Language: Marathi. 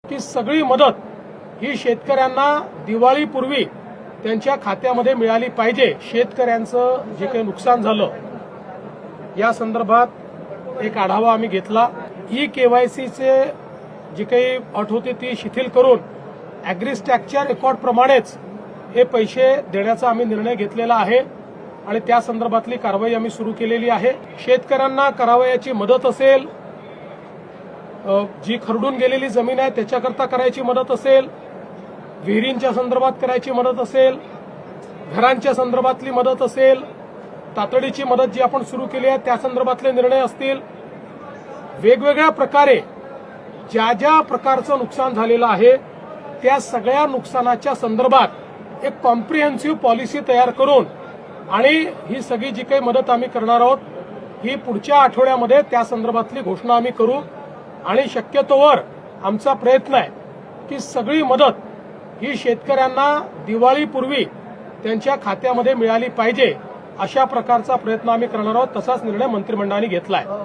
की सगळी मदत ही शेतकऱ्यांना दिवाळीपूर्वी त्यांच्या खात्यामध्ये मिळाली पाहिजे। शेतकऱ्यांचं जे काही नुकसान झालं या संदर्भात एक आढावा आम्ही घेतला। केवायसीचे जी काही अट होती ती शिथिल करून ॲग्रीस्टॅकच्या रेकॉर्ड प्रमाणेच हे पैसे देण्याचा आम्ही निर्णय घेतलेला आहे आणि त्या संदर्भातली कारवाई आम्ही सुरू केलेली आहे। शेतकऱ्यांना करावयाची मदत असेल, जी खरडून गेलेली जमीन आहे त्याच्याकरता करायची मदत असेल, विहिरींच्या संदर्भात करायची मदत असेल, घरांच्या संदर्भातली मदत असेल, तातडीची मदत जी आपण सुरू केली आहे त्या संदर्भातले निर्णय असतील, वेगवेगळ्या प्रकारे ज्या ज्या प्रकारचं नुकसान झालेलं आहे त्या सगळ्या नुकसानाच्या संदर्भात एक कॉम्प्रिहेन्सिव्ह पॉलिसी तयार करून आणि ही सगळी जी काही मदत आम्ही करणार आहोत ही पुढच्या आठवड्यामध्ये त्या संदर्भातली घोषणा आम्ही करू आणि शक्यतोवर आमचा प्रयत्न आहे की सगळी मदत ही शेतकऱ्यांना दिवाळीपूर्वी त्यांच्या खात्यामध्ये मिळाली पाहिजे अशा प्रकारचा प्रयत्न आम्ही करणार आहोत। तसाच निर्णय मंत्रिमंडळाने घेतला आहे।